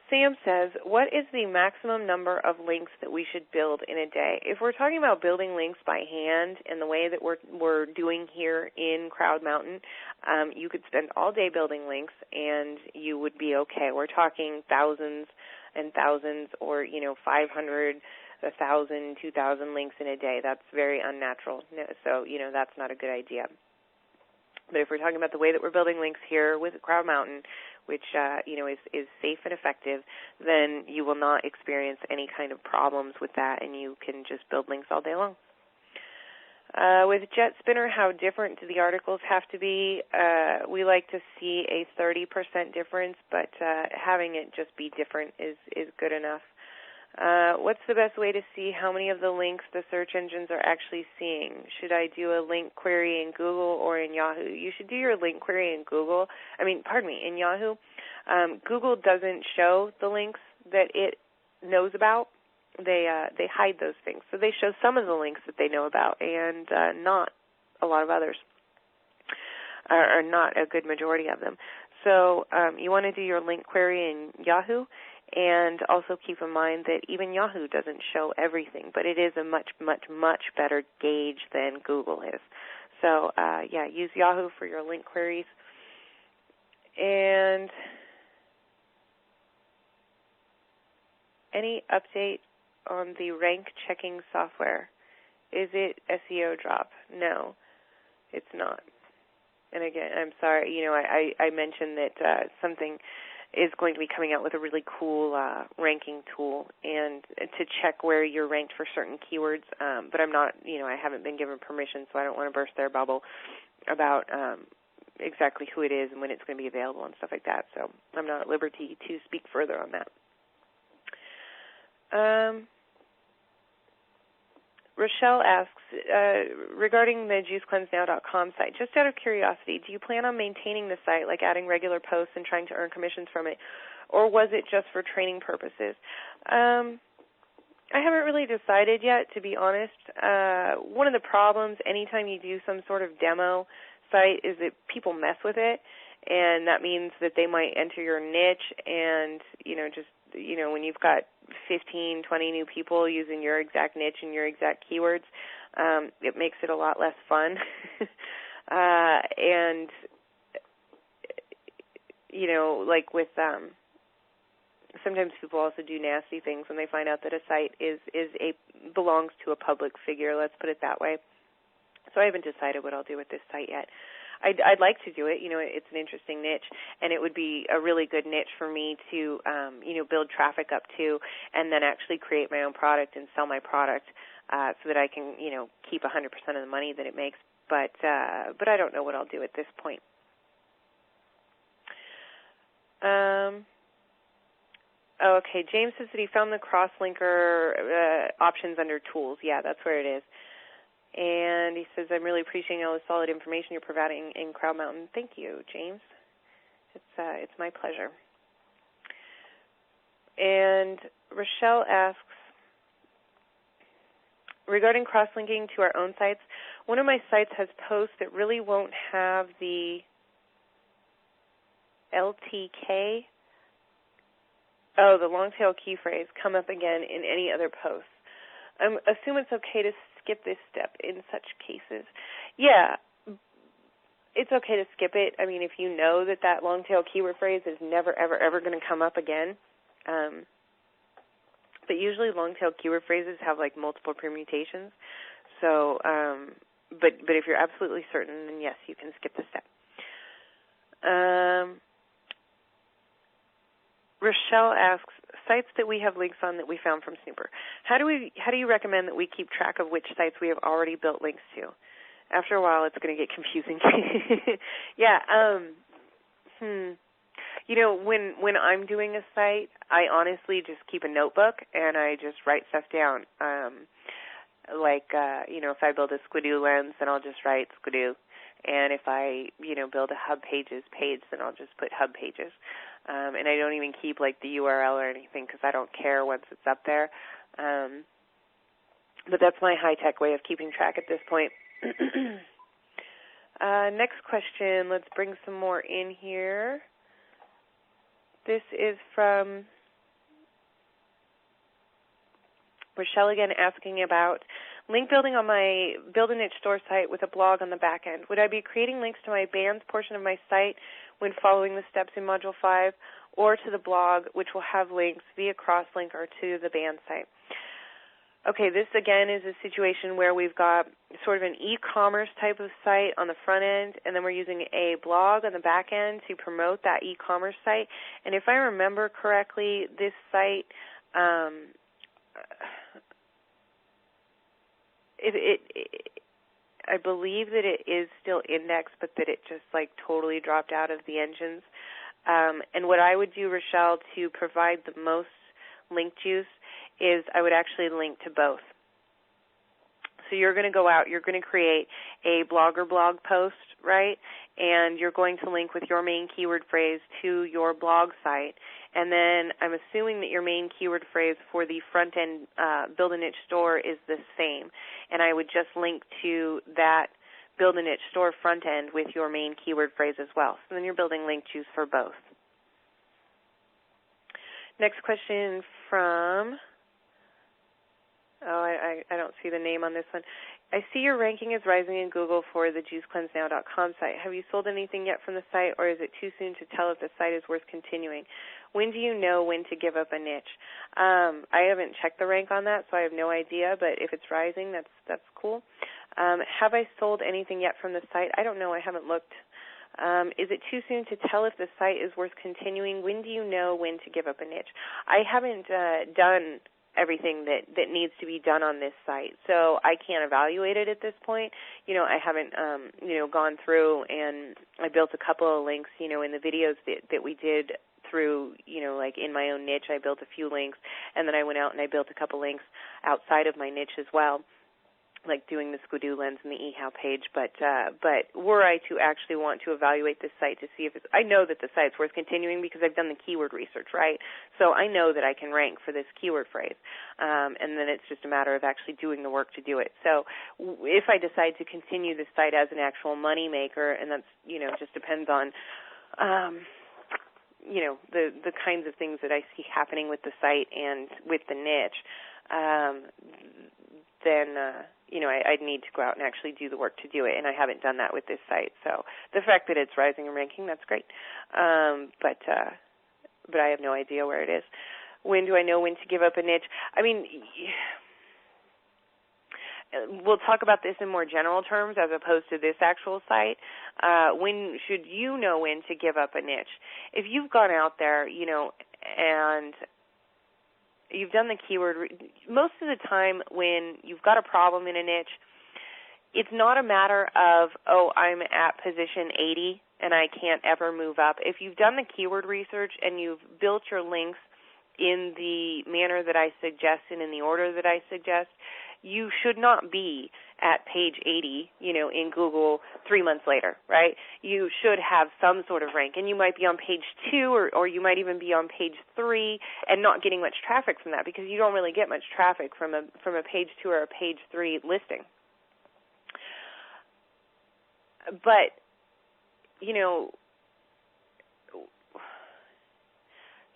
S1: Sam says, what is the maximum number of links that we should build in a day? If we're talking about building links by hand in the way that we're doing here in Crowd Mountain, you could spend all day building links and you would be okay. We're talking thousands and thousands or, 500, 1,000, 2,000 links in a day. That's very unnatural. So, that's not a good idea. But if we're talking about the way that we're building links here with Crowd Mountain, which is safe and effective, then you will not experience any kind of problems with that, and you can just build links all day long. With Jet Spinner, how different do the articles have to be? We like to see a 30% difference, but having it just be different is good enough. What's the best way to see how many of the links the search engines are actually seeing? Should I do a link query in Google or in Yahoo? You should do your link query in in Yahoo. Google doesn't show the links that it knows about. They hide those things. So they show some of the links that they know about and not a lot of others, or not a good majority of them. So you want to do your link query in Yahoo. And also keep in mind that even Yahoo doesn't show everything, but it is a much, much, much better gauge than Google is. So, use Yahoo for your link queries. And any update on the rank checking software? Is it SEO drop? No, it's not. And again, I'm sorry, I mentioned that something is going to be coming out with a really cool ranking tool and to check where you're ranked for certain keywords. But I'm not, I haven't been given permission, so I don't want to burst their bubble about exactly who it is and when it's going to be available and stuff like that. So I'm not at liberty to speak further on that. Rochelle asks, regarding the JuiceCleanseNow.com site, just out of curiosity, do you plan on maintaining the site, like adding regular posts and trying to earn commissions from it, or was it just for training purposes? I haven't really decided yet, to be honest. One of the problems anytime you do some sort of demo site is that people mess with it, and that means that they might enter your niche and, when you've got 15, 20 new people using your exact niche and your exact keywords, it makes it a lot less fun. And, like with sometimes people also do nasty things when they find out that a site belongs to a public figure, let's put it that way. So I haven't decided what I'll do with this site yet. I'd like to do it. It's an interesting niche, and it would be a really good niche for me to, build traffic up to, and then actually create my own product and sell my product so that I can, keep 100% of the money that it makes. But I don't know what I'll do at this point. Okay, James says that he found the cross-linker options under tools. Yeah, that's where it is. And he says, I'm really appreciating all the solid information you're providing in Crowd Mountain. Thank you, James. It's my pleasure. And Rochelle asks, regarding cross-linking to our own sites, one of my sites has posts that really won't have the LTK, the long tail key phrase, come up again in any other posts. I assume it's okay to skip this step in such cases. Yeah, it's okay to skip it. I mean, if you know that long tail keyword phrase is never, ever, ever going to come up again. But usually long tail keyword phrases have like multiple permutations. So, but if you're absolutely certain, then yes, you can skip the step. Rochelle asks, sites that we have links on that we found from Snooper. How do you recommend that we keep track of which sites we have already built links to? After a while, it's going to get confusing. Yeah. When I'm doing a site, I honestly just keep a notebook and I just write stuff down. If I build a Squidoo lens, then I'll just write Squidoo. And if I, build a Hub Pages page, then I'll just put Hub Pages. And I don't even keep, the URL or anything because I don't care once it's up there. But that's my high-tech way of keeping track at this point. Next question. Let's bring some more in here. This is from Rochelle again asking about link building on my Build a Niche store site with a blog on the back end. Would I be creating links to my bands portion of my site when following the steps in Module 5 or to the blog, which will have links via crosslink or to the band site? Okay, this again is a situation where we've got sort of an e-commerce type of site on the front end, and then we're using a blog on the back end to promote that e-commerce site. And if I remember correctly, this site, I believe that it is still indexed, but that it just totally dropped out of the engines. And what I would do, Rochelle, to provide the most link juice is I would actually link to both. So you're going to go out, you're going to create a blogger blog post, right? And you're going to link with your main keyword phrase to your blog site. And then I'm assuming that your main keyword phrase for the front end Build a Niche store is the same. And I would just link to that Build a Niche store front end with your main keyword phrase as well. So then you're building link juice for both. Next question from... I don't see the name on this one. I see your ranking is rising in Google for the JuiceCleanseNow.com site. Have you sold anything yet from the site, or is it too soon to tell if the site is worth continuing? When do you know when to give up a niche? I haven't checked the rank on that, so I have no idea, but if it's rising, that's cool. Have I sold anything yet from the site? I don't know. I haven't looked. Is it too soon to tell if the site is worth continuing? When do you know when to give up a niche? I haven't done everything that needs to be done on this site, so I can't evaluate it at this point. I haven't, gone through and I built a couple of links, in the videos that we did through, in my own niche, I built a few links, and then I went out and I built a couple links outside of my niche as well, like doing the Squidoo lens and the eHow page, but were I to actually want to evaluate this site to see if I know that the site's worth continuing because I've done the keyword research, right? So I know that I can rank for this keyword phrase, and then it's just a matter of actually doing the work to do it. So if I decide to continue this site as an actual money maker, and that's, just depends on, the kinds of things that I see happening with the site and with the niche, then I'd need to go out and actually do the work to do it, and I haven't done that with this site. So the fact that it's rising and ranking, that's great. But but I have no idea where it is. When do I know when to give up a niche? I mean, we'll talk about this in more general terms as opposed to this actual site. When should you know when to give up a niche? If you've gone out there, and you've done the keyword, most of the time when you've got a problem in a niche, it's not a matter of, I'm at position 80 and I can't ever move up. If you've done the keyword research and you've built your links in the manner that I suggest and in the order that I suggest, you should not be at page 80, in Google 3 months later, right? You should have some sort of rank, and you might be on page 2 or you might even be on page 3 and not getting much traffic from that because you don't really get much traffic from a page 2 or a page 3 listing. But,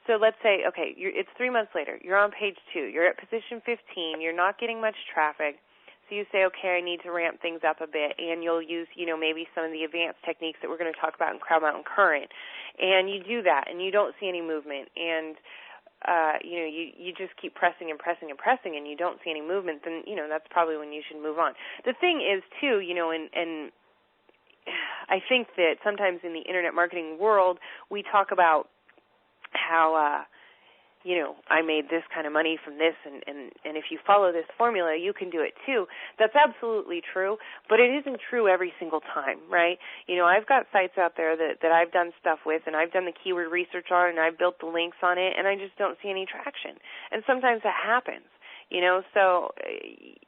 S1: so let's say, okay, it's 3 months later. You're on page 2. You're at position 15. You're not getting much traffic. So you say, okay, I need to ramp things up a bit, and you'll use, maybe some of the advanced techniques that we're going to talk about in Crowd Mountain Current. And you do that, and you don't see any movement, and you just keep pressing and pressing and pressing, and you don't see any movement. Then that's probably when you should move on. The thing is, too, and I think that sometimes in the internet marketing world, we talk about how, I made this kind of money from this, and if you follow this formula, you can do it too. That's absolutely true, but it isn't true every single time, right? I've got sites out there that I've done stuff with, and I've done the keyword research on, and I've built the links on it, and I just don't see any traction. And sometimes that happens, so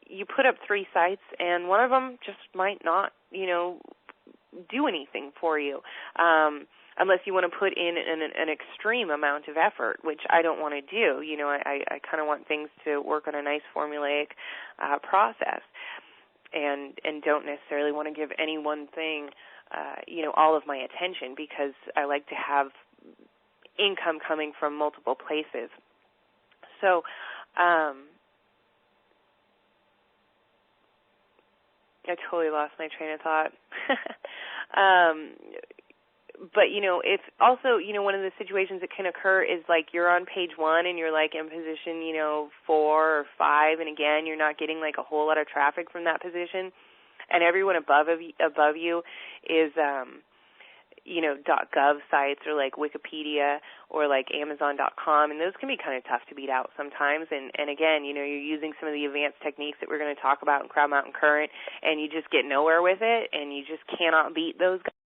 S1: you put up 3 sites, and one of them just might not, do anything for you. Unless you want to put in an extreme amount of effort, which I don't want to do. I kind of want things to work on a nice formulaic process, and don't necessarily want to give any one thing, all of my attention, because I like to have income coming from multiple places. So, I totally lost my train of thought. But, it's also, one of the situations that can occur is like you're on page 1 and you're like in position, 4 or 5, and again, you're not getting like a whole lot of traffic from that position, and everyone above you is, .gov sites or like Wikipedia or like Amazon.com, and those can be kind of tough to beat out sometimes. And again, you're using some of the advanced techniques that we're going to talk about in Crowd Mountain Current, and you just get nowhere with it, and you just cannot beat those guys.